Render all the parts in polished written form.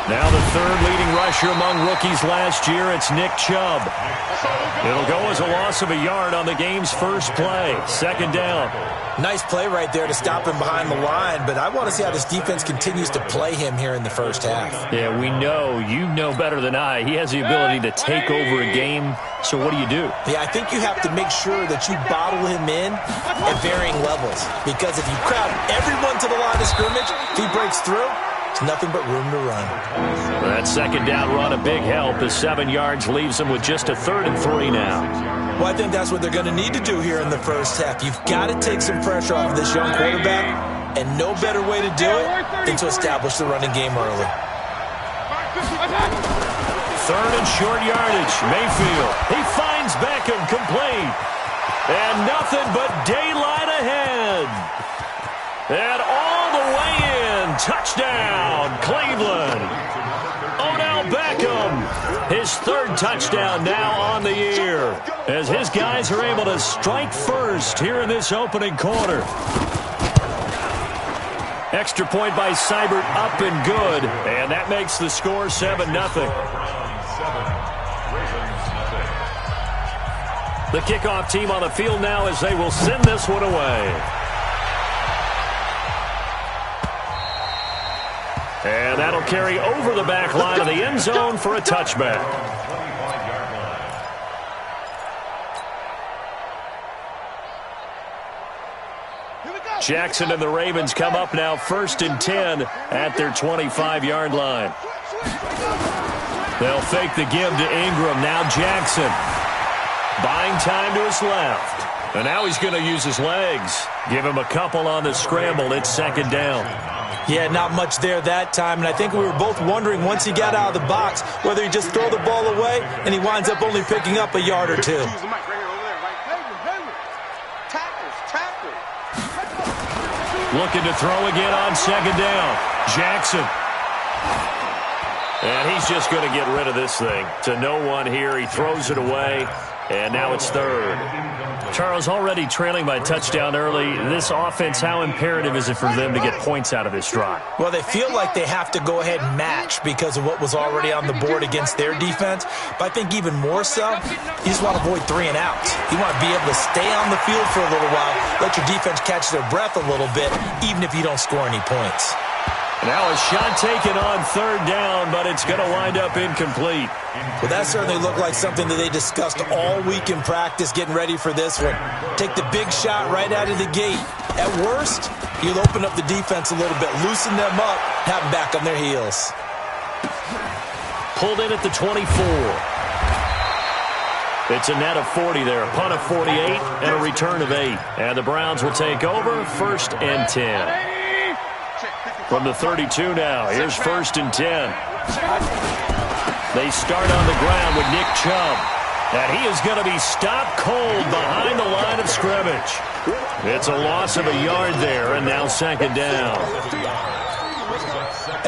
Now the third leading rusher among rookies last year, it's Nick Chubb. It'll go as a loss of a yard on the game's first play. Second down. Nice play right there to stop him behind the line, but I want to see how this defense continues to play him here in the first half. Yeah, we know. You know better than I. He has the ability to take over a game, so what do you do? Yeah, I think you have to make sure that you bottle him in at varying levels, because if you crowd everyone to the line of scrimmage, if he breaks through, it's nothing but room to run. That second down run, a big help as 7 yards leaves him with just a 3rd and 3 now. Well, I think that's what they're going to need to do here in the first half. You've got to take some pressure off of this young quarterback, and no better way to do it than to establish the running game early. 3rd and short yardage. Mayfield. He finds Beckham complete. And nothing but daylight ahead. And all the way in. Touchdown, Cleveland. Odell Beckham, his 3rd touchdown now on the year, as his guys are able to strike first here in this opening quarter. Extra point by Seibert, up and good, and that makes the score 7-0. The kickoff team on the field now as they will send this one away. And that'll carry over the back line of the end zone for a touchback. Jackson and the Ravens come up now 1st and 10 at their 25-yard line. They'll fake the give to Ingram. Now Jackson. Buying time to his left. And now he's going to use his legs. Give him a couple on the scramble. It's 2nd down. Yeah, not much there that time, and I think we were both wondering once he got out of the box whether he'd just throw the ball away, and he winds up only picking up a yard or 2. Looking to throw again on 2nd down. Jackson. And he's just going to get rid of this thing. To no one here. He throws it away, and now it's 3rd. Charles, already trailing by a touchdown early. This offense, how imperative is it for them to get points out of this drive? Well, they feel like they have to go ahead and match because of what was already on the board against their defense. But I think even more so, you just want to avoid 3 and outs. You want to be able to stay on the field for a little while, let your defense catch their breath a little bit, even if you don't score any points. Now a shot taken on 3rd down, but it's going to wind up incomplete. Well, that certainly looked like something that they discussed all week in practice getting ready for this one. Take the big shot right out of the gate. At worst, you'll open up the defense a little bit, loosen them up, have them back on their heels. Pulled in at the 24. It's a net of 40 there, a punt of 48, and a return of 8. And the Browns will take over 1st and 10. From the 32 now, here's 1st and 10. They start on the ground with Nick Chubb. And he is going to be stopped cold behind the line of scrimmage. It's a loss of a yard there, and now 2nd down.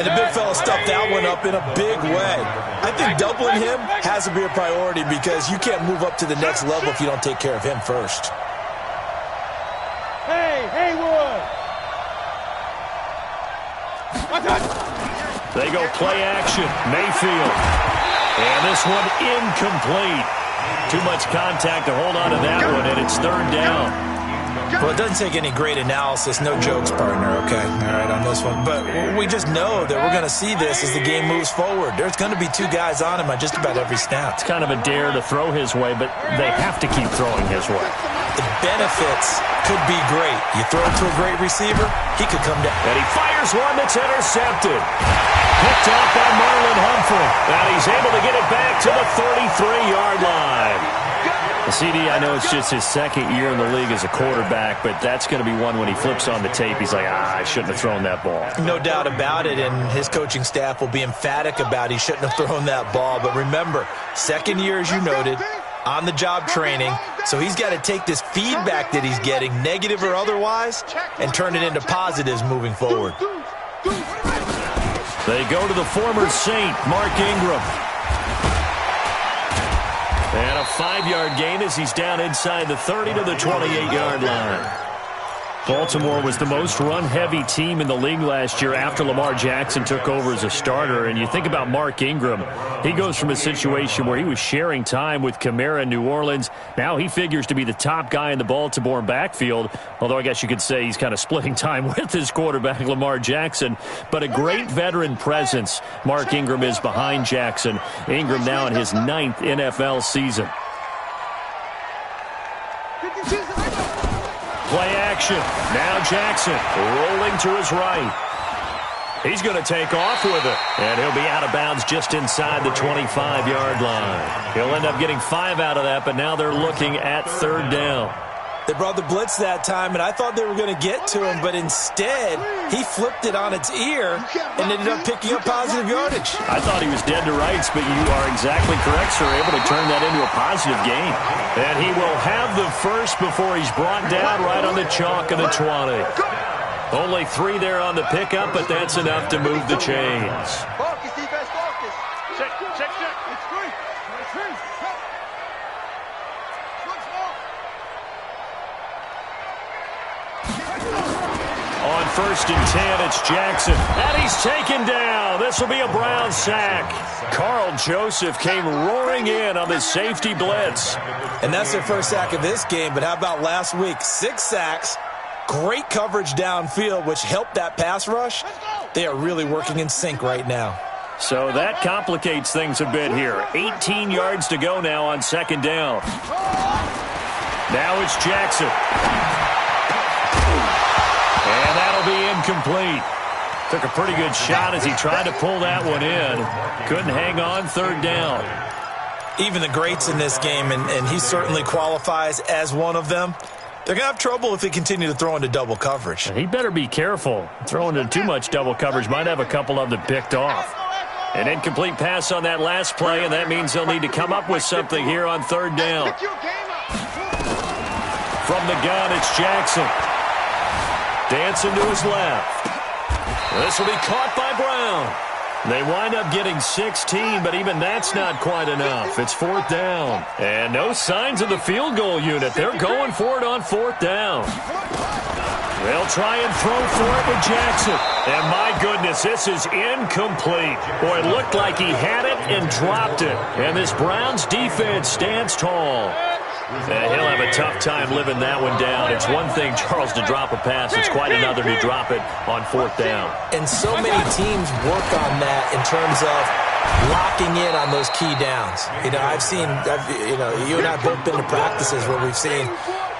And the big fella stuffed that one up in a big way. I think doubling him has to be a priority because you can't move up to the next level if you don't take care of him first. Hey, Haywood! They go play action. Mayfield. And this one incomplete. Too much contact to hold on to that one, and it's 3rd down. Well, it doesn't take any great analysis. No jokes, partner, okay? All right, on this one. But we just know that we're going to see this as the game moves forward. There's going to be 2 guys on him on just about every snap. It's kind of a dare to throw his way, but they have to keep throwing his way. The benefits could be great. You throw it to a great receiver, he could come down. And he fires one that's intercepted. Picked off by Marlon Humphrey. And he's able to get it back to the 33-yard line. The CD, I know it's just his 2nd year in the league as a quarterback, but that's going to be one when he flips on the tape, he's like, I shouldn't have thrown that ball. No doubt about it, and his coaching staff will be emphatic about he shouldn't have thrown that ball. But remember, 2nd year, as you noted, on-the-job training, so he's got to take this feedback that he's getting, negative or otherwise, and turn it into positives moving forward. They go to the former Saint, Mark Ingram. And a 5-yard gain as he's down inside the 30 to the 28-yard line. Baltimore was the most run-heavy team in the league last year after Lamar Jackson took over as a starter. And you think about Mark Ingram, he goes from a situation where he was sharing time with Kamara in New Orleans. Now he figures to be the top guy in the Baltimore backfield, although I guess you could say he's kind of splitting time with his quarterback, Lamar Jackson. But a great veteran presence Mark Ingram is behind Jackson. Ingram now in his 9th NFL season. Play action. Now Jackson rolling to his right. He's going to take off with it. And he'll be out of bounds just inside the 25-yard line. He'll end up getting 5 out of that, but now they're looking at 3rd down. They brought the blitz that time, and I thought they were going to get to him, but instead, he flipped it on its ear and ended up picking up positive yardage. I thought he was dead to rights, but you are exactly correct, sir. Able to turn that into a positive gain. And he will have the first before he's brought down right on the chalk of the 20. Only 3 there on the pickup, but that's enough to move the chains. Focus, defense, focus. Check. It's free. On 1st and 10, it's Jackson. And he's taken down. This will be a Brown sack. Carl Joseph came roaring in on the safety blitz. And that's their first sack of this game, but how about last week? 6 sacks, great coverage downfield, which helped that pass rush. They are really working in sync right now. So that complicates things a bit here. 18 yards to go now on 2nd down. Now it's Jackson. And that'll be incomplete. Took a pretty good shot as he tried to pull that one in. Couldn't hang on 3rd down. Even the greats in this game, and he certainly qualifies as one of them, they're going to have trouble if they continue to throw into double coverage. He better be careful. Throwing into too much double coverage might have a couple of them picked off. An incomplete pass on that last play, and that means they'll need to come up with something here on 3rd down. From the gun, it's Jackson. Dancing to his left. This will be caught by Brown. They wind up getting 16, but even that's not quite enough. It's 4th down. And no signs of the field goal unit. They're going for it on 4th down. They'll try and throw for it with Jackson. And my goodness, this is incomplete. Boy, it looked like he had it and dropped it. And this Browns defense stands tall. And he'll have a tough time living that one down. It's one thing, Charles, to drop a pass. It's quite another to drop it on 4th down. And so many teams work on that in terms of locking in on those key downs. You and I have both been to practices where we've seen,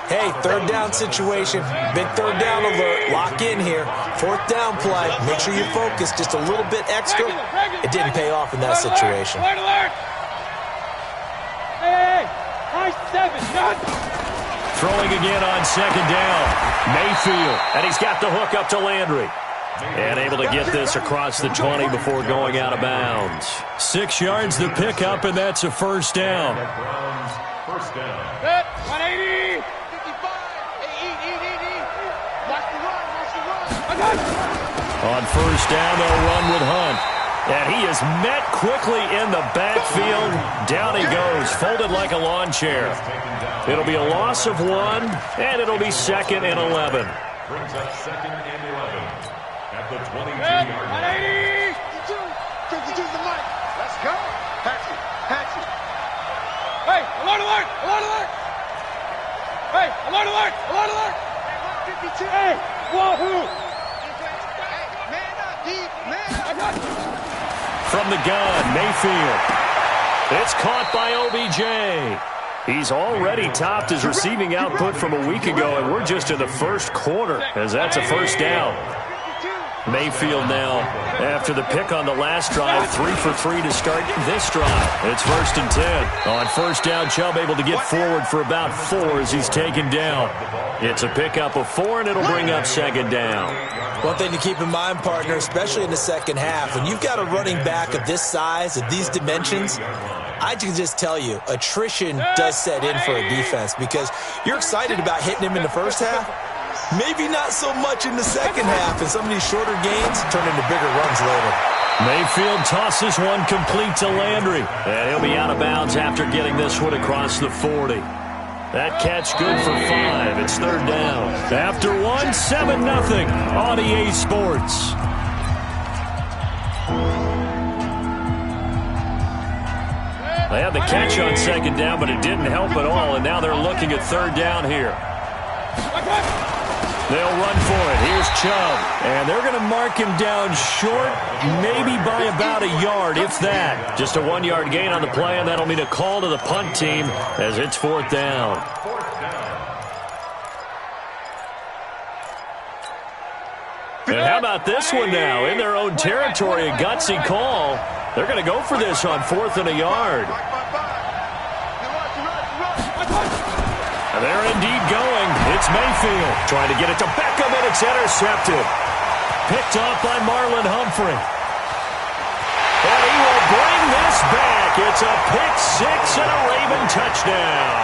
hey, 3rd down situation, big 3rd down alert, lock in here, 4th down play, make sure you focus just a little bit extra. It didn't pay off in that situation. Throwing again on 2nd down. Mayfield, and he's got the hook up to Landry. And able to get this across the 20 before going out of bounds. 6 yards the pickup, and that's a 1st down. First down. 180. 55. Watch the run. On 1st down, they'll run with Hunt. And he is met quickly in the backfield. Down he goes, folded like a lawn chair. It'll be a loss of 1, and it'll be 2nd and 11. Brings up 2nd and 11 at the 22-yard line. 52 the mic. Let's go. Patch it. Hey, alert. Hey, alert. 52. Hey, wahoo. Man up, deep. Man up. From the gun, Mayfield. It's caught by OBJ. He's already topped his receiving output from a week ago, and we're just in the 1st quarter, as that's a 1st down. Mayfield now, after the pick on the last drive, 3 for 3 to start this drive. It's 1st and 10. On 1st down, Chubb able to get forward for about 4 as he's taken down. It's a pickup of 4, and it'll bring up 2nd down. One thing to keep in mind, partner, especially in the second half, when you've got a running back of this size, of these dimensions, I can just tell you, attrition does set in for a defense because you're excited about hitting him in the first half. Maybe not so much in the second half, and some of these shorter gains turn into bigger runs later. Mayfield tosses one complete to Landry, and he'll be out of bounds after getting this one across the 40. That catch good for 5. It's third down. After 1, 7-0 on EA Sports. They had the catch on second down, but it didn't help at all, and now they're looking at third down here. They'll run for it. Here's Chubb. And they're going to mark him down short, maybe by about a yard, if that. Just a 1-yard gain on the play, and that'll mean a call to the punt team as it's fourth down. And how about this one now? In their own territory, a gutsy call. They're going to go for this on 4th and a yard. They're indeed going. It's Mayfield trying to get it to Beckham, and it's intercepted. Picked off by Marlon Humphrey. And he will bring this back. It's a pick 6 and a Raven touchdown.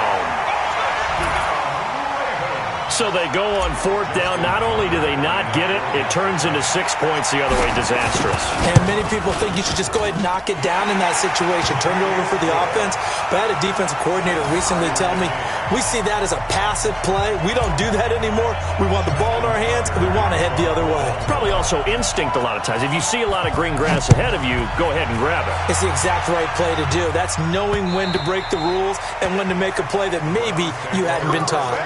So they go on 4th down. Not only do they not get it, it turns into 6 points the other way. Disastrous. And many people think you should just go ahead and knock it down in that situation. Turn it over for the offense. But I had a defensive coordinator recently tell me, we see that as a passive play. We don't do that anymore. We want the ball in our hands, and we want to head the other way. Probably also instinct a lot of times. If you see a lot of green grass ahead of you, go ahead and grab it. It's the exact right play to do. That's knowing when to break the rules and when to make a play that maybe you hadn't been taught.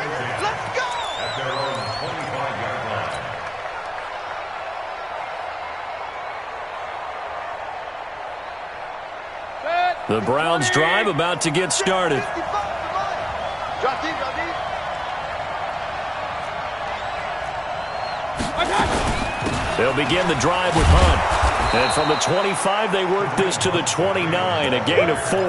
The Browns drive about to get started. They'll begin the drive with Hunt. And from the 25, they work this to the 29, a gain of 4.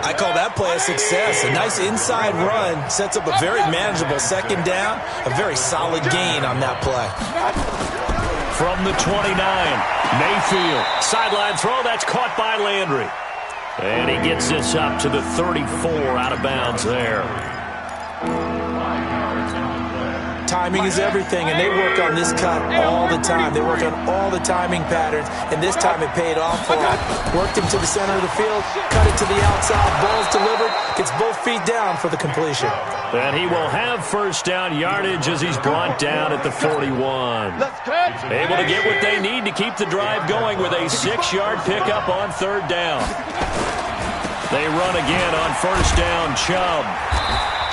I call that play a success. A nice inside run sets up a very manageable second down, a very solid gain on that play. From the 29, Mayfield. Sideline throw, that's caught by Landry. And he gets this up to the 34, out of bounds there. Timing is everything, and they work on this cut all the time. They work on all the timing patterns, and this time it paid off for him. Worked him to the center of the field, cut it to the outside, ball's delivered, gets both feet down for the completion. And he will have first down yardage as he's brought down at the 41. Able to get what they need to keep the drive going with a 6-yard pickup on third down. They run again on first down, Chubb.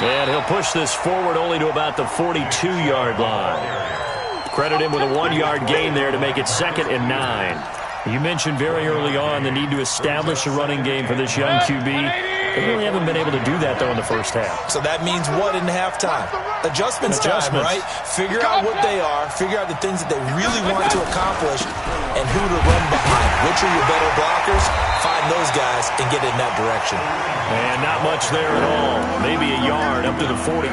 And he'll push this forward only to about the 42-yard line. Credit him with a 1-yard gain there to make it 2nd and 9. You mentioned very early on the need to establish a running game for this young QB. They really haven't been able to do that, though, in the first half. So that means what in halftime? Adjustments time, right? Figure out what they are, figure out the things that they really want to accomplish, and who to run behind. Which are your better blockers? Find those guys and get in that direction. And not much there at all. Maybe a yard up to the 43.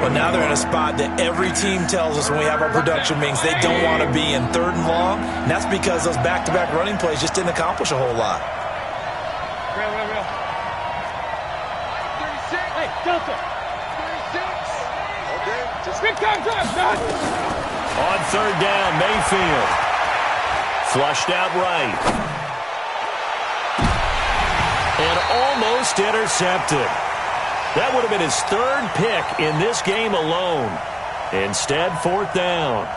Well, now they're in a spot that every team tells us when we have our production meetings they don't want to be in, 3rd and long. And that's because those back-to-back running plays just didn't accomplish a whole lot. Hey, Delta. 36. Okay, just big time drive. On third down, Mayfield. Flushed out right. And almost intercepted. That would have been his 3rd pick in this game alone. Instead, 4th down.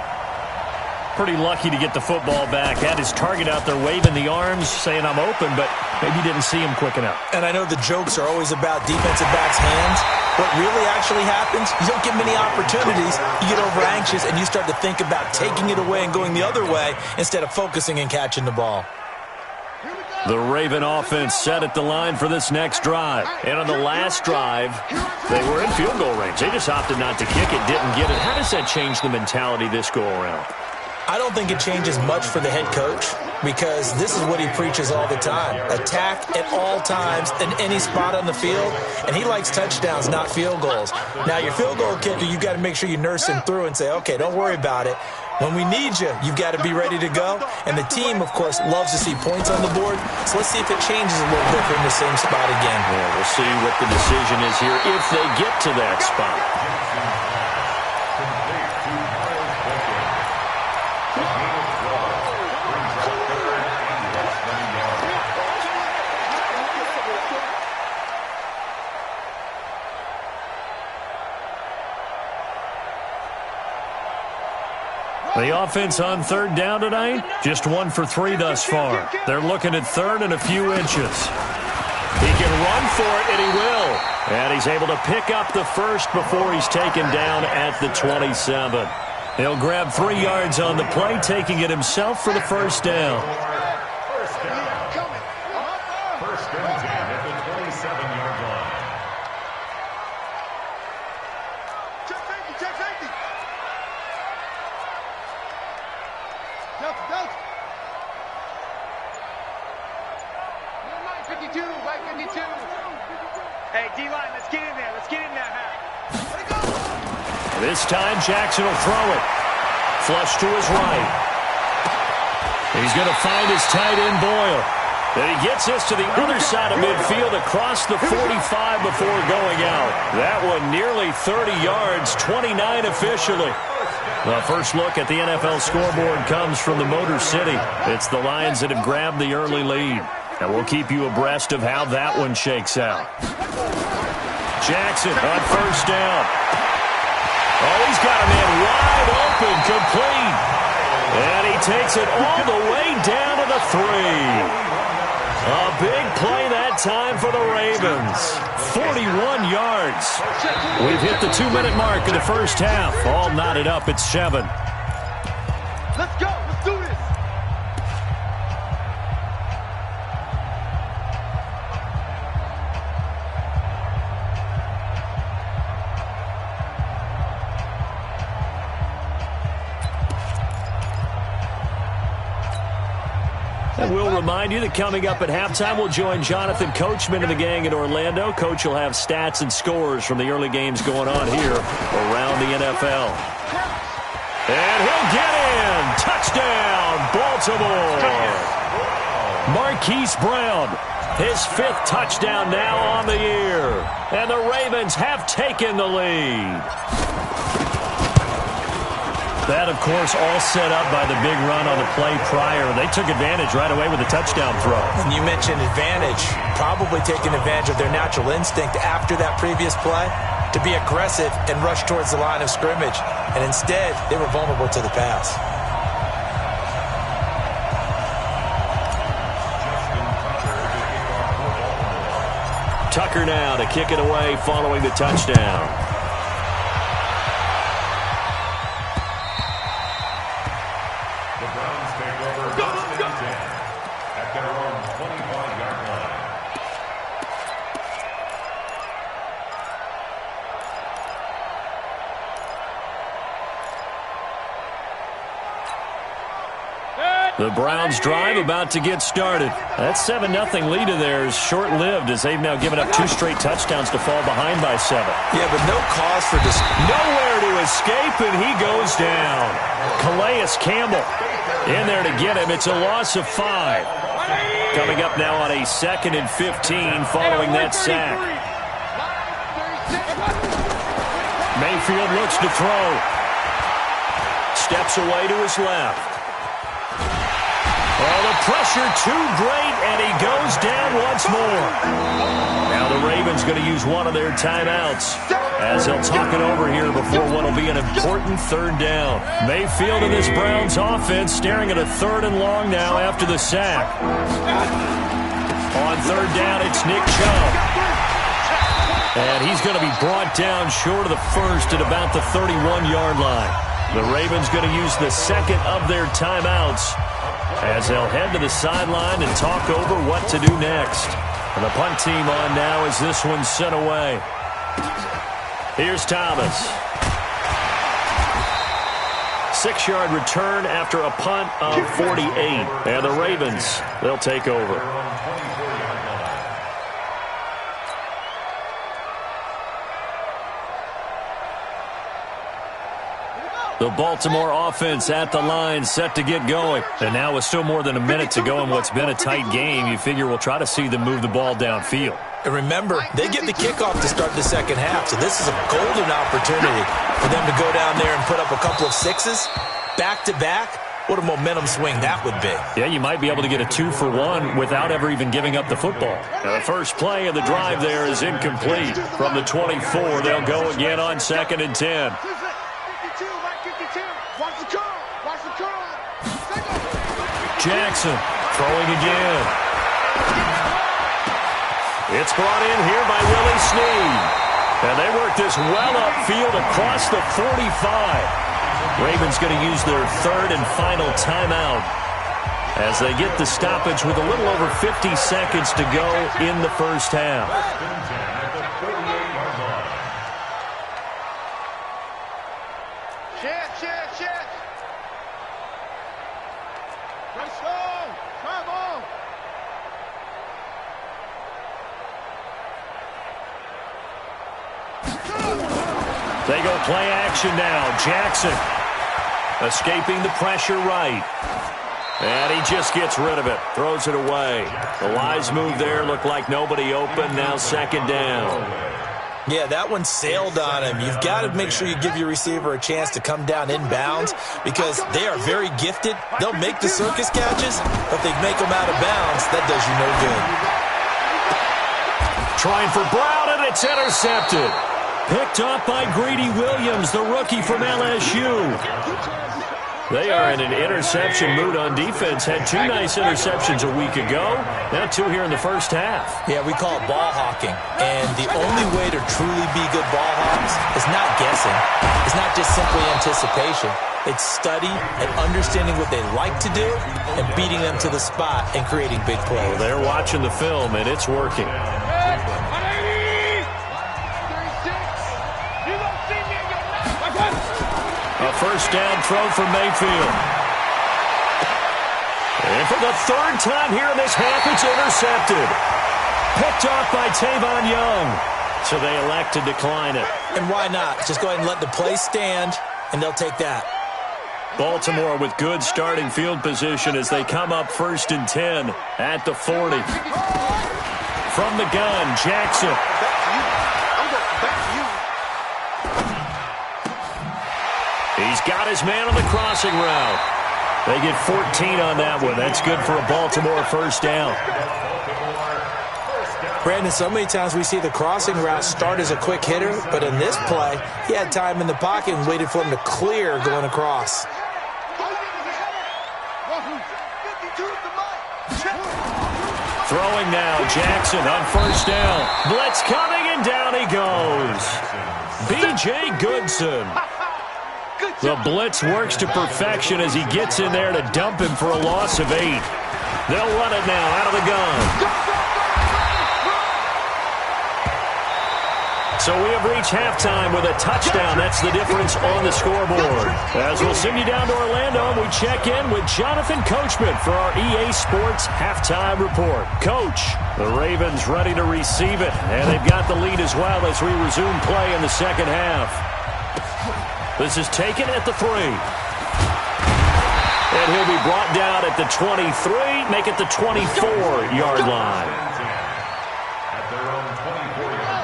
Pretty lucky to get the football back. Had his target out there waving the arms, saying I'm open, but maybe didn't see him quick enough. And I know the jokes are always about defensive backs' hands. What really actually happens, you don't get many opportunities. You get over anxious, and you start to think about taking it away and going the other way instead of focusing and catching the ball. The Raven offense set at the line for this next drive. And on the last drive, they were in field goal range. They just opted not to kick it, didn't get it. How does that change the mentality this go-around? I don't think it changes much for the head coach because this is what he preaches all the time. Attack at all times in any spot on the field, and he likes touchdowns, not field goals. Now, your field goal kicker, you've got to make sure you nurse him through and say, okay, don't worry about it. When we need you, you've got to be ready to go. And the team, of course, loves to see points on the board. So let's see if it changes a little bit from the same spot again. Yeah, we'll see what the decision is here if they get to that spot. The offense on third down tonight, just 1 for 3 thus far. They're looking at third and a few inches. He can run for it, and he will. And he's able to pick up the first before he's taken down at the 27. He'll grab 3 yards on the play, taking it himself for the first down. First and 10 at the 27-yard line. Check safety, check safety. Delta. 52, right 52. Hey, D-line, let's get in there. Let's get in there, Hat. Let it go. This time, Jackson will throw it. Flush to his right. He's going to find his tight end, Boyle. And he gets this to the other side of midfield across the 45 before going out. That one nearly 30 yards, 29 officially. The first look at the NFL scoreboard comes from the Motor City. It's the Lions that have grabbed the early lead. And we'll keep you abreast of how that one shakes out. Jackson on first down. Oh, he's got a man wide open, complete. And he takes it all the way down to the 3. A big play that time for the Ravens. 41 yards. We've hit the 2-minute mark of the first half. All knotted up at 7. Let's go. Let's do this. And we'll remind you that coming up at halftime, we'll join Jonathan Coachman and the gang in Orlando. Coach will have stats and scores from the early games going on here around the NFL. And he'll get in. Touchdown, Baltimore. Marquise Brown, his 5th touchdown now on the year. And the Ravens have taken the lead. That, of course, all set up by the big run on the play prior. They took advantage right away with a touchdown throw. And you mentioned advantage, probably taking advantage of their natural instinct after that previous play to be aggressive and rush towards the line of scrimmage. And instead, they were vulnerable to the pass. Tucker now to kick it away following the touchdown. The Browns drive about to get started. That 7-0 lead of theirs short-lived as they've now given up 2 straight touchdowns to fall behind by 7. Yeah, but no cause for nowhere to escape, and he goes down. Calais Campbell in there to get him. It's a loss of 5. Coming up now on a 2nd and 15 following that sack. Mayfield looks to throw. Steps away to his left. Oh, the pressure too great, and he goes down once more. Now the Ravens going to use one of their timeouts as they'll talk it over here before what will be an important 3rd down. Mayfield and this Browns offense staring at a 3rd and long now after the sack. On 3rd down, it's Nick Chubb. And he's going to be brought down short of the first at about the 31-yard line. The Ravens going to use the 2nd of their timeouts as they'll head to the sideline and talk over what to do next. And the punt team on now as this one's sent away. Here's Thomas. 6-yard return after a punt of 48. And the Ravens, they'll take over. The Baltimore offense at the line set to get going. And now with still more than a minute to go in what's been a tight game, you figure we'll try to see them move the ball downfield. And remember, they get the kickoff to start the 2nd half, so this is a golden opportunity for them to go down there and put up a couple of 6s back-to-back. What a momentum swing that would be. Yeah, you might be able to get a 2-for-1 without ever even giving up the football. Now, the first play of the drive there is incomplete. From the 24, they'll go again on 2nd and 10. Watch the call. Watch Jackson throwing again. It's brought in here by Willie Snead. And they work this well upfield across the 45. Ravens going to use their third and final timeout as they get the stoppage with a little over 50 seconds to go in the first half. Check. Let's go. Come on. They go play action now. Jackson escaping the pressure right. And he just gets rid of it. Throws it away. The wise move there. Looked like nobody open. Now second down. Yeah, that one sailed on him. You've got to make sure you give your receiver a chance to come down inbounds because they are very gifted. They'll make the circus catches, but they make them out of bounds. That does you no good. Trying for Brown, and it's intercepted. Picked up by Greedy Williams, the rookie from LSU. They are in an interception mood on defense. Had two nice interceptions a week ago. Now two here in the first half. Yeah, we call it ball hawking. And the only way to truly be good ball hawks is not guessing. It's not just simply anticipation. It's study and understanding what they like to do and beating them to the spot and creating big plays. Well, they're watching the film, and it's working. A first down throw for Mayfield. And for the third time here in this half, it's intercepted. Picked off by Tavon Young. So they elect to decline it. And why not? Just go ahead and let the play stand, and they'll take that. Baltimore with good starting field position as they come up 1st and 10 at the 40. From the gun, Jackson. He's got his man on the crossing route. They get 14 on that one. That's good for a Baltimore first down. Brandon, so many times we see the crossing route start as a quick hitter, but in this play, he had time in the pocket and waited for him to clear going across. Throwing now, Jackson on first down. Blitz coming, and down he goes. B.J. Goodson. The blitz works to perfection as he gets in there to dump him for a loss of 8. They'll run it now out of the gun. So we have reached halftime with a touchdown. That's the difference on the scoreboard. As we'll send you down to Orlando, we check in with Jonathan Coachman for our EA Sports Halftime Report. Coach, the Ravens ready to receive it, and they've got the lead as well as we resume play in the second half. This is taken at the 3. And he'll be brought down at the 23, make it the 24-yard line.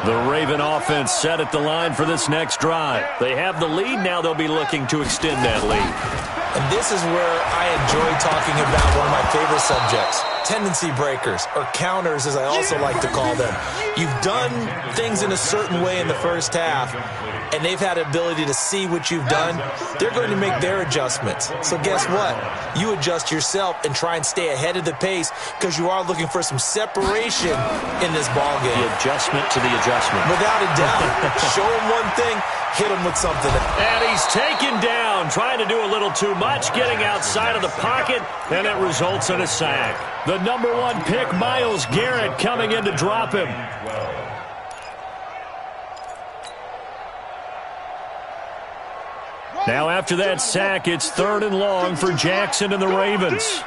The Raven offense set at the line for this next drive. They have the lead. Now they'll be looking to extend that lead. And this is where I enjoy talking about one of my favorite subjects, tendency breakers, or counters as I also like to call them. You've done things in a certain way in the first half, and they've had the ability to see what you've done. They're going to make their adjustments. So guess what? You adjust yourself and try and stay ahead of the pace because you are looking for some separation in this ball game. The adjustment to the adjustment. Without a doubt. Show them one thing, hit them with something. And he's taken down, trying to do a little too much, getting outside of the pocket, and it results in a sack. The number 1 pick, Myles Garrett, coming in to drop him. Now after that sack, it's 3rd and long for Jackson and the Ravens.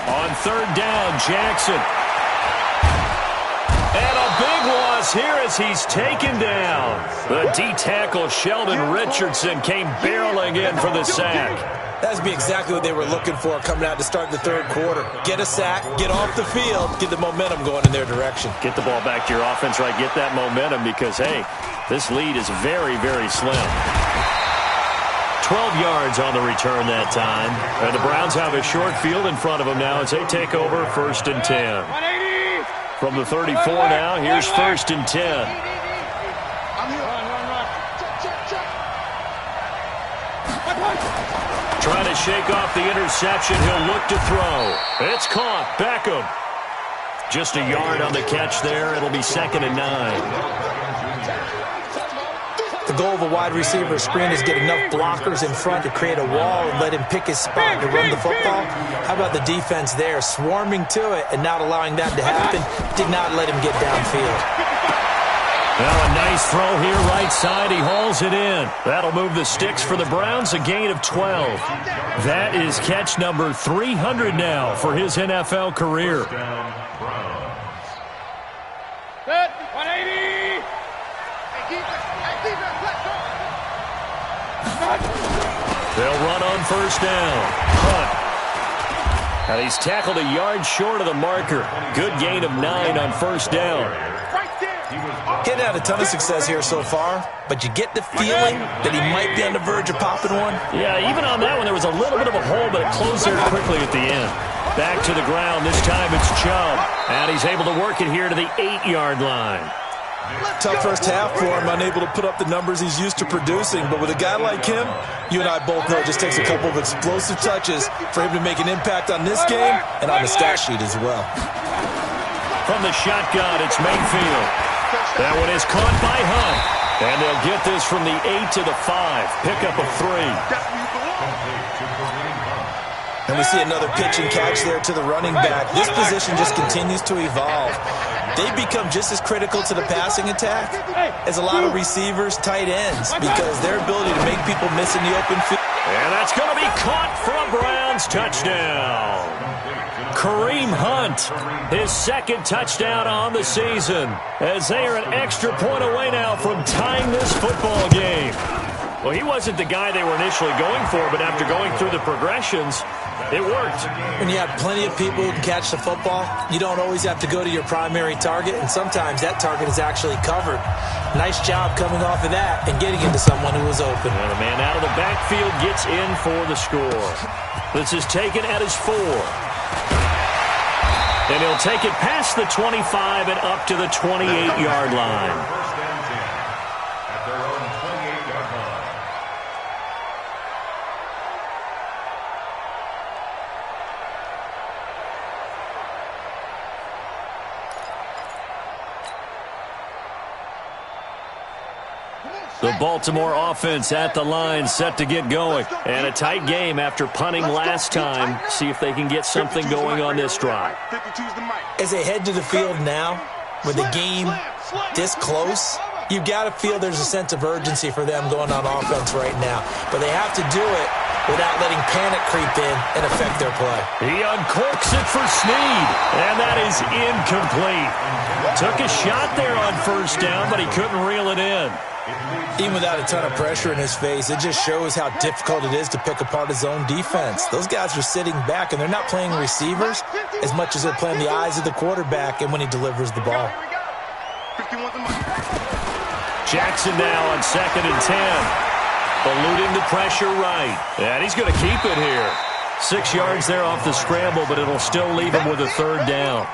On 3rd down, Jackson. And a big loss here as he's taken down. The D-tackle Sheldon Richardson came barreling in for the sack. That's be exactly what they were looking for coming out to start the 3rd quarter. Get a sack, get off the field, get the momentum going in their direction. Get the ball back to your offense, right? Get that momentum because, hey, this lead is very, very slim. 12 yards on the return that time. And the Browns have a short field in front of them now as they take over 1st and 10. From the 34 now, here's 1st and 10. I'm here. Run. Check. Trying to shake off the interception. He'll look to throw. It's caught. Beckham. Just a yard on the catch there. It'll be 2nd and 9. The goal of a wide receiver screen is get enough blockers in front to create a wall and let him pick his spot to run the football. How about the defense there, swarming to it and not allowing that to happen? Did not let him get downfield. Well, a nice throw here right side. He hauls it in. That'll move the sticks for the Browns, a gain of 12. That is catch number 300 now for his NFL career. Good. 180. They'll run on 1st down. Hunt. And he's tackled a yard short of the marker. Good gain of 9 on 1st down. Getting out a ton of success here so far, but you get the feeling that he might be on the verge of popping one. Yeah, even on that one, there was a little bit of a hole, but it closed there quickly at the end. Back to the ground. This time it's Chubb. And he's able to work it here to the 8-yard line. Tough first half for him, unable to put up the numbers he's used to producing. But with a guy like him, you and I both know it just takes a couple of explosive touches for him to make an impact on this game and on the stat sheet as well. From the shotgun, it's Mayfield. That one is caught by Hunt. And they'll get this from the 8 to the 5. Pickup of 3. And we see another pitch and catch there to the running back. This position just continues to evolve. They become just as critical to the passing attack as a lot of receivers, tight ends, because their ability to make people miss in the open field. And that's going to be caught for a Browns touchdown. Kareem Hunt, his 2nd touchdown on the season, as they are an extra point away now from tying this football game. Well, he wasn't the guy they were initially going for, but after going through the progressions, it worked. When you have plenty of people who can catch the football, you don't always have to go to your primary target, and sometimes that target is actually covered. Nice job coming off of that and getting into someone who was open. And the man out of the backfield gets in for the score. This is taken at his 4. And he'll take it past the 25 and up to the 28-yard line. The Baltimore offense at the line, set to get going. And a tight game after punting last time. See if they can get something going on this drive. As they head to the field now, with the game this close, you've got to feel there's a sense of urgency for them going on offense right now. But they have to do it without letting panic creep in and affect their play. He uncorks it for Snead, and that is incomplete. Took a shot there on 1st down, but he couldn't reel it in. Even without a ton of pressure in his face, it just shows how difficult it is to pick apart his own defense. Those guys are sitting back, and they're not playing receivers as much as they're playing the eyes of the quarterback and when he delivers the ball. Jackson now on 2nd and 10. Eluding the pressure right. And he's going to keep it here. 6 yards there off the scramble, but it'll still leave him with a 3rd down.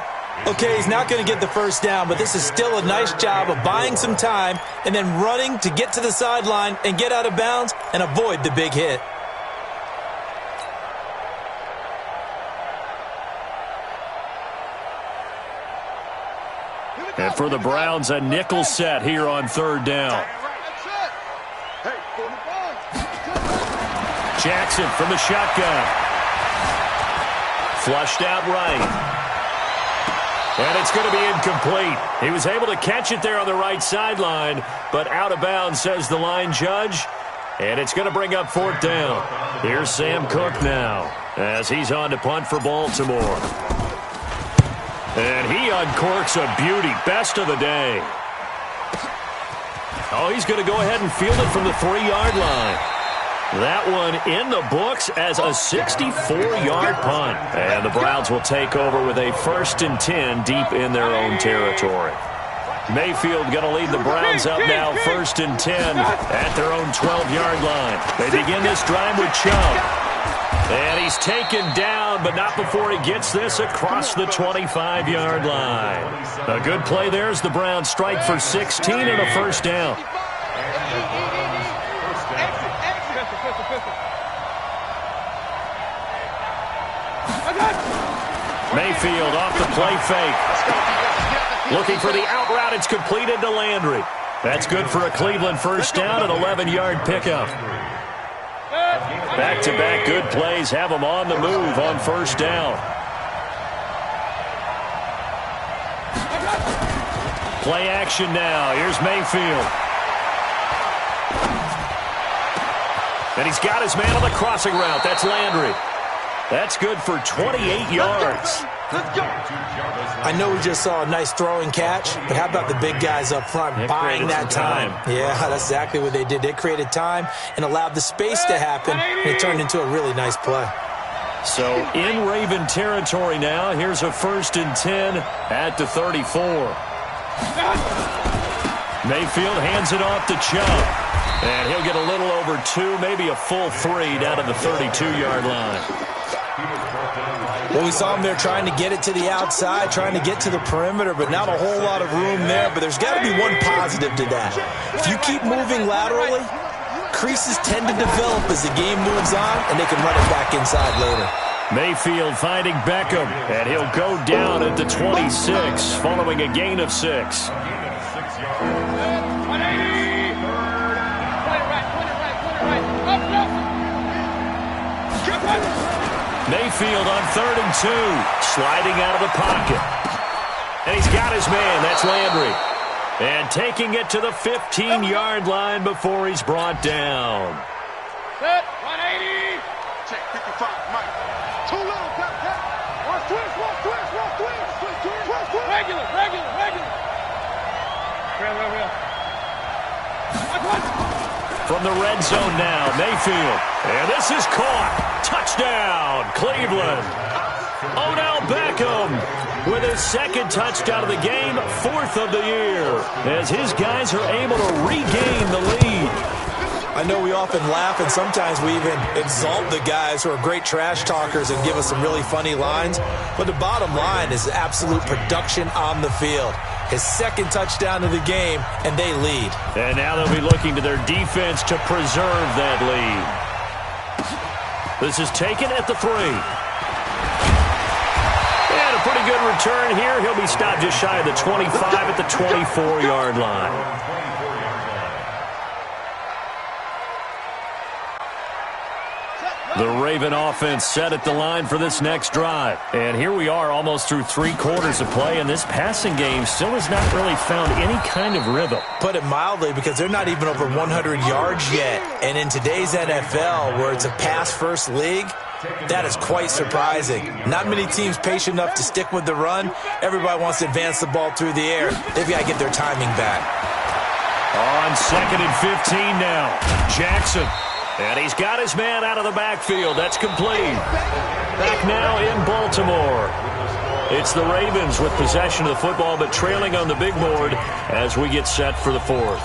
Okay, he's not going to get the 1st down, but this is still a nice job of buying some time and then running to get to the sideline and get out of bounds and avoid the big hit. And for the Browns, a nickel set here on 3rd down. Jackson from the shotgun. Flushed out right. And it's going to be incomplete. He was able to catch it there on the right sideline, but out of bounds, says the line judge. And it's going to bring up 4th down. Here's Sam Cook now as he's on to punt for Baltimore. And he uncorks a beauty. Best of the day. Oh, he's going to go ahead and field it from the 3-yard line. That one in the books as a 64-yard punt. And the Browns will take over with a 1st and 10 deep in their own territory. Mayfield going to lead the Browns up now, 1st and 10 at their own 12-yard line. They begin this drive with Chubb. And he's taken down, but not before he gets this across the 25-yard line. A good play there as the Browns strike for 16 and a first down. Mayfield off the play fake. Looking for the out route. It's completed to Landry. That's good for a Cleveland first down, an 11-yard pickup. Back-to-back good plays have them on the move on first down. Play action now. Here's Mayfield. And he's got his man on the crossing route. That's Landry. That's good for 28 yards. I know we just saw a nice throwing catch, but how about the big guys up front buying that time? Yeah, that's exactly what they did. They created time and allowed the space to happen, and it turned into a really nice play. So in Raven territory now, here's a 1st and 10 at the 34. Mayfield hands it off to Chubb, and he'll get a little over 2, maybe a full 3 down to the 32-yard line. Well, we saw him there trying to get it to the outside, trying to get to the perimeter, but not a whole lot of room there. But there's got to be one positive to that. If you keep moving laterally, creases tend to develop as the game moves on, and they can run it back inside later. Mayfield finding Beckham, and he'll go down at the 26 following a gain of 6. Mayfield on 3rd and 2, sliding out of the pocket. And he's got his man, that's Landry. And taking it to the 15-yard line before he's brought down. Set, 180. Check, 55, Mike. Too low, tap. One twist. Regular. Real. From the red zone now, Mayfield. And this is caught. Touchdown, Cleveland. Odell Beckham with his 2nd touchdown of the game, 4th of the year, as his guys are able to regain the lead. I know we often laugh, and sometimes we even exalt the guys who are great trash talkers and give us some really funny lines. But the bottom line is absolute production on the field. His 2nd touchdown of the game, and they lead. And now they'll be looking to their defense to preserve that lead. This is taken at the 3. And a pretty good return here. He'll be stopped just shy of the 25 at the 24-yard line. The Raven offense set at the line for this next drive. And here we are almost through 3 quarters of play, and this passing game still has not really found any kind of rhythm. Put it mildly, because they're not even over 100 yards yet. And in today's NFL, where it's a pass-first league, that is quite surprising. Not many teams patient enough to stick with the run. Everybody wants to advance the ball through the air. They've got to get their timing back. On 2nd and 15 now, Jackson. And he's got his man out of the backfield. That's complete. Back now in Baltimore. It's the Ravens with possession of the football, but trailing on the big board as we get set for the 4th.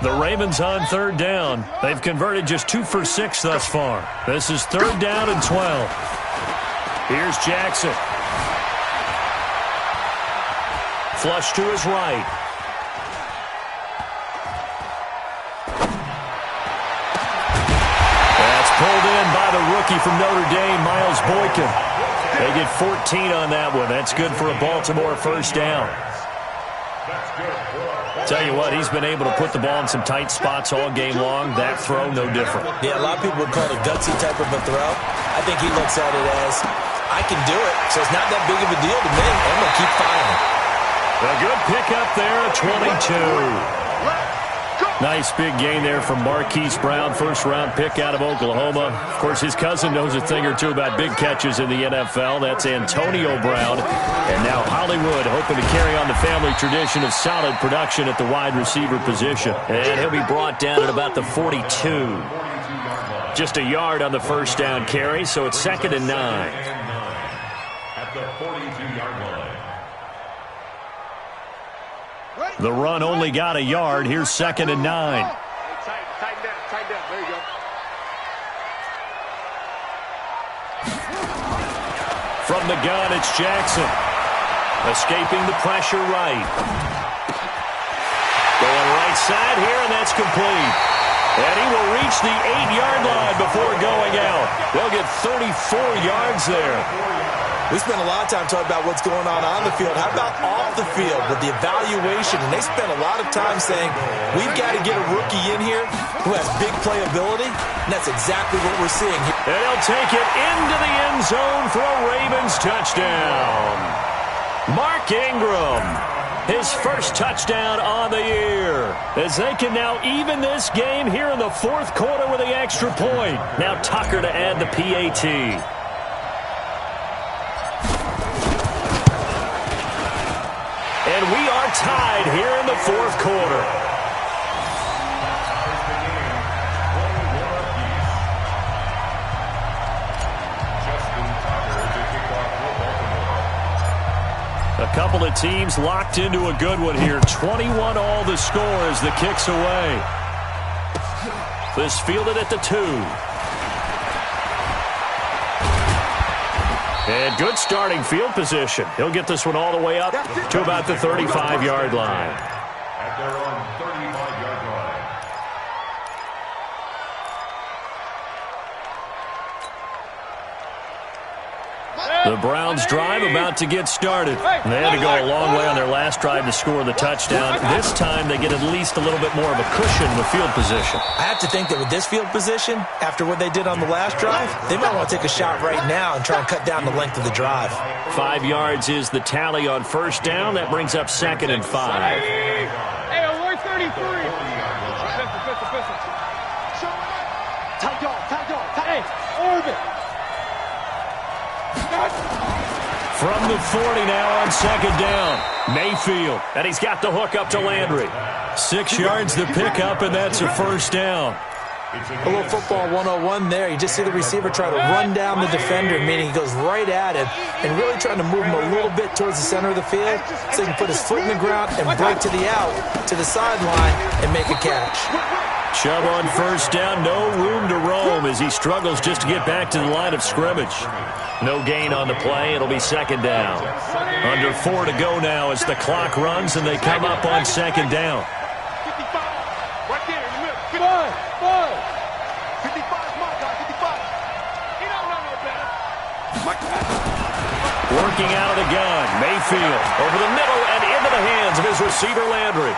The Ravens on 3rd down. They've converted just 2 for 6 thus far. This is 3rd down and 12. Here's Jackson. Flush to his right. That's pulled in by the rookie from Notre Dame, Miles Boykin. They get 14 on that one. That's good for a Baltimore first down. Tell you what, he's been able to put the ball in some tight spots all game long. That throw, no different. Yeah, a lot of people would call it a gutsy type of a throw. I think he looks at it as, I can do it, so it's not that big of a deal to me. I'm going to keep firing. A good pickup there at 22. Nice big gain there from Marquise Brown, first-round pick out of Oklahoma. Of course, his cousin knows a thing or two about big catches in the NFL. That's Antonio Brown. And now Hollywood hoping to carry on the family tradition of solid production at the wide receiver position. And he'll be brought down at about the 42. Just a yard on the first down carry, so it's 2nd and 9. At the 42-yard line. The run only got a yard. Here's 2nd and 9. Tighten down, tighten down. There you go. From the gun, it's Jackson. Escaping the pressure right. Going right side here, and that's complete. And he will reach the 8-yard line before going out. They'll get 34 yards there. We spent a lot of time talking about what's going on the field. How about off the field with the evaluation? And they spent a lot of time saying, we've got to get a rookie in here who has big playability, and that's exactly what we're seeing here. And he'll take it into the end zone for a Ravens touchdown. Mark Ingram, his first touchdown on the year, as they can now even this game here in the 4th quarter with the extra point. Now Tucker to add the PAT. And we are tied here in the 4th quarter. A couple of teams locked into a good one here. 21 all the score as the kick's away. This fielded at the 2. And good starting field position. He'll get this one all the way up to about the 35-yard line. At their own 35-yard line. The Browns drive about to get started. They had to go a long way on their last drive to score the touchdown. This time they get at least a little bit more of a cushion with field position. I have to think that with this field position, after what they did on the last drive, they might want to take a shot right now and try and cut down the length of the drive. 5 yards is the tally on 1st down. That brings up 2nd and 5. Hey, alert 33. Pistol. Tight dog. Hey, orbit. From the 40 now on 2nd down. Mayfield, and he's got the hook up to Landry. 6 yards the pickup, and that's a 1st down. A little football 101 there. You just see the receiver try to run down the defender, meaning he goes right at him and really trying to move him a little bit towards the center of the field so he can put his foot in the ground and break to the out, to the sideline, and make a catch. Chubb on 1st down, no room to roam as he struggles just to get back to the line of scrimmage. No gain on the play. It'll be 2nd down. Under 4 to go now as the clock runs and they come up on 2nd down. 55. Right there in the middle. 55, my guy, 55. He don't know no better. Working out of the gun. Mayfield over the middle and into the hands of his receiver Landry.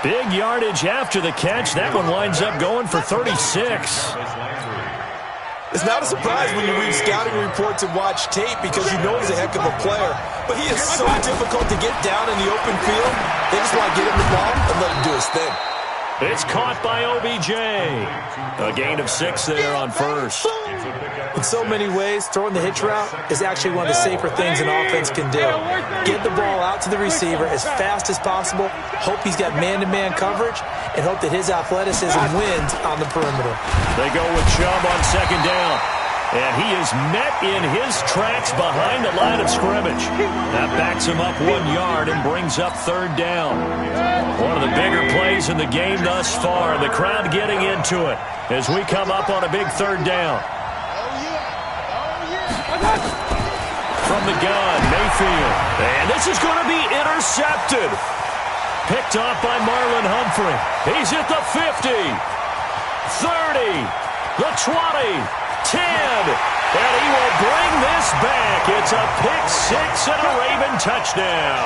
Big yardage after the catch. That one winds up going for 36. It's not a surprise when you read scouting reports and watch tape because you know he's a heck of a player. But he is so difficult to get down in the open field. They just want to get him the ball and let him do his thing. It's caught by OBJ. A gain of 6 there on 1st. In so many ways, throwing the hitch route is actually one of the safer things an offense can do. Get the ball out to the receiver as fast as possible, hope he's got man-to-man coverage, and hope that his athleticism wins on the perimeter. They go with Chubb on 2nd down. And he is met in his tracks behind the line of scrimmage. That backs him up 1 yard and brings up 3rd down. One of the bigger plays in the game thus far. The crowd getting into it as we come up on a big 3rd down. From the gun, Mayfield. And this is going to be intercepted. Picked off by Marlon Humphrey. He's at the 50, 30, the 20. 10, and he will bring this back. It's a pick 6 and a Raven touchdown.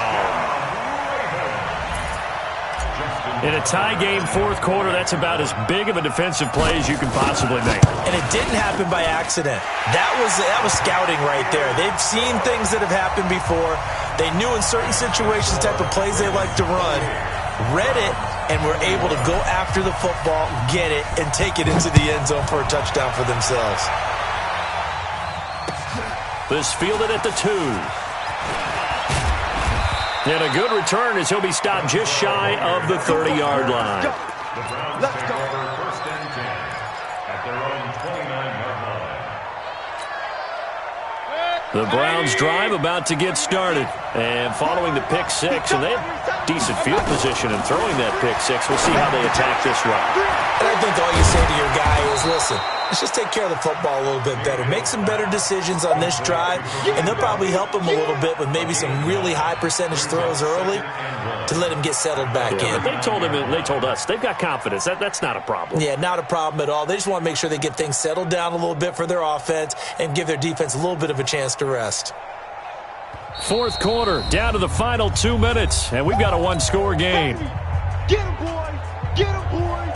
In a tie game 4th quarter, that's about as big of a defensive play as you can possibly make. And it didn't happen by accident. That was scouting right there. They've seen things that have happened before. They knew in certain situations the type of plays they like to run, read it, and were able to go after the football, get it, and take it into the end zone for a touchdown for themselves. This fielded at the 2. And a good return as he'll be stopped just shy of the 30-yard line. The Browns take over 1st and 10 at their own 29-yard The Browns drive about to get started. And following the pick six, and they have decent field position in throwing that pick six. We'll see how they attack this run. And I think all you say to your guy is, listen, let's just take care of the football a little bit better. Make some better decisions on this drive, and they'll probably help him a little bit with maybe some really high percentage throws early to let him get settled back in. They told him, and they told us, they've got confidence. That's not a problem. Yeah, not a problem at all. They just want to make sure they get things settled down a little bit for their offense and give their defense a little bit of a chance to rest. Fourth quarter, down to the final 2 minutes, and we've got a one-score game. Get him, boy! Get him, boy!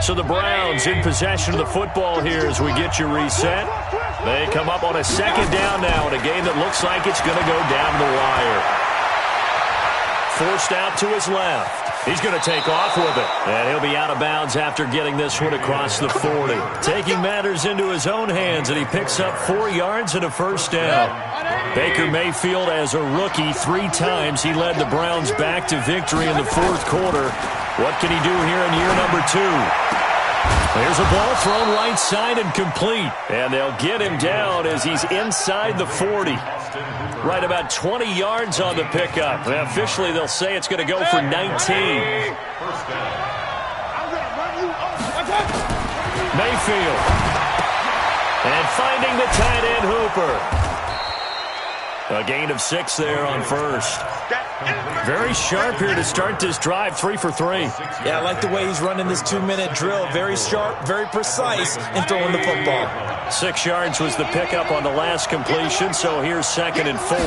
So the Browns in possession of the football here as we get you reset. They come up on a second down now in a game that looks like it's going to go down the wire. Forced out to his left. He's going to take off with it. And he'll be out of bounds after getting this one across the 40. Taking matters into his own hands, and he picks up 4 yards and a first down. Baker Mayfield, as a rookie, 3 times he led the Browns back to victory in the fourth quarter. What can he do here in year number 2? There's a ball thrown right side and complete. And they'll get him down as he's inside the 40. Right about 20 yards on the pickup. And officially, they'll say it's going to go for 19. Mayfield. And finding the tight end Hooper. A gain of 6 there on first. Very sharp here to start this drive, 3 for 3. Yeah, I like the way he's running this 2-minute drill. Very sharp, very precise in throwing the football. 6 yards was the pickup on the last completion, so here's 2nd and 4.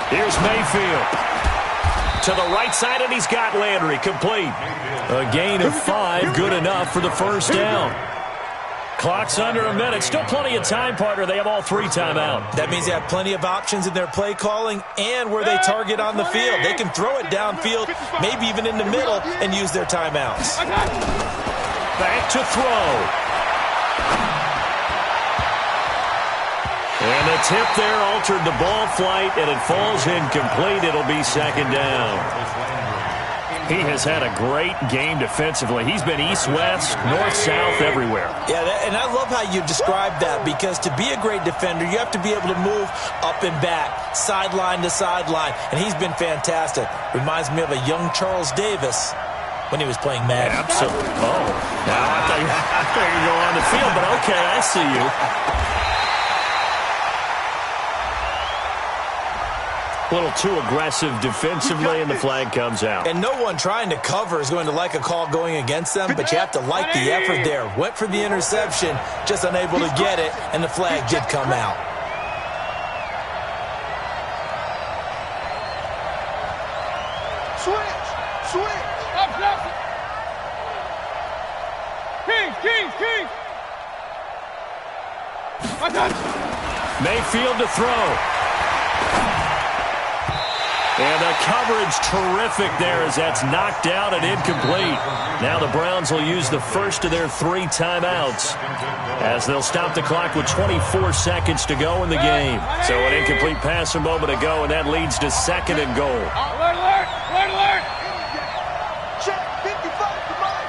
Here's Mayfield. To the right side, and he's got Landry complete. A gain of 5, good enough for the first down. Clock's under a minute. Still plenty of time, partner. They have all 3 timeouts. That means they have plenty of options in their play calling and where they target on the field. They can throw it downfield, maybe even in the middle, and use their timeouts. Back to throw. And the tip there altered the ball flight, and it falls incomplete. It'll be 2nd down. He has had a great game defensively. He's been east-west, north-south, everywhere. Yeah, and I love how you described that, because to be a great defender, you have to be able to move up and back, sideline to sideline, and he's been fantastic. Reminds me of a young Charles Davis when he was playing Madden. Absolutely. Oh, now I thought you were going on the field, but okay, I see you. A little too aggressive defensively, and the flag comes out. And no one trying to cover is going to like a call going against them, but you have to like the effort there. Went for the interception, just unable to get it, and the flag did come out. Switch! Up. King! Mayfield to throw. And the coverage terrific there as that's knocked out and incomplete. Now the Browns will use the first of their 3 timeouts as they'll stop the clock with 24 seconds to go in the game. So an incomplete pass a moment ago, and that leads to 2nd and goal. Alert! Check 55, come on!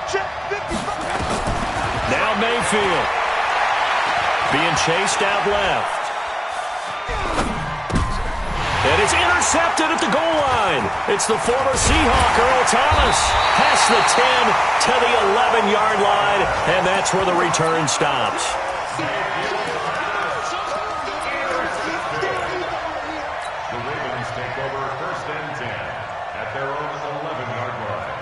Check 55. Now Mayfield being chased out left. And it's intercepted at the goal line. It's the former Seahawk, Earl Thomas. Past the 10 to the 11-yard line, and that's where the return stops. The Ravens take over 1st and 10 at their own 11-yard line.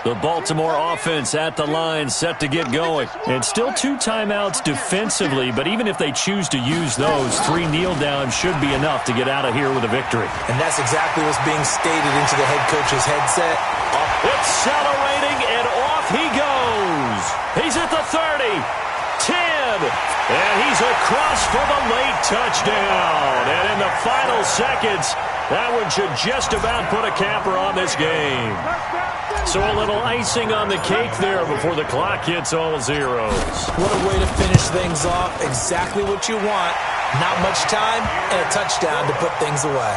The Baltimore offense at the line, set to get going. And still 2 timeouts defensively, but even if they choose to use those, 3 kneel downs should be enough to get out of here with a victory. And that's exactly what's being stated into the head coach's headset. Accelerating, and off he goes. He's at the 30, 10, and he's across for the late touchdown. And in the final seconds, that one should just about put a capper on this game. So a little icing on the cake there before the clock hits all zeros. What a way to finish things off. Exactly what you want. Not much time and a touchdown to put things away.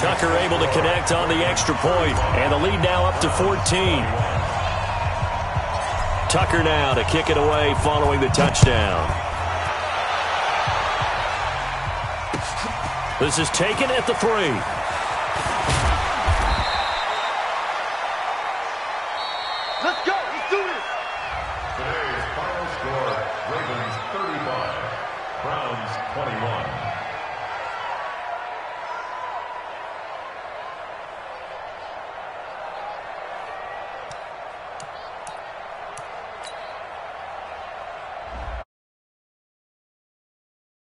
Tucker able to connect on the extra point, and the lead now up to 14. Tucker now to kick it away following the touchdown. This is taken at the 3.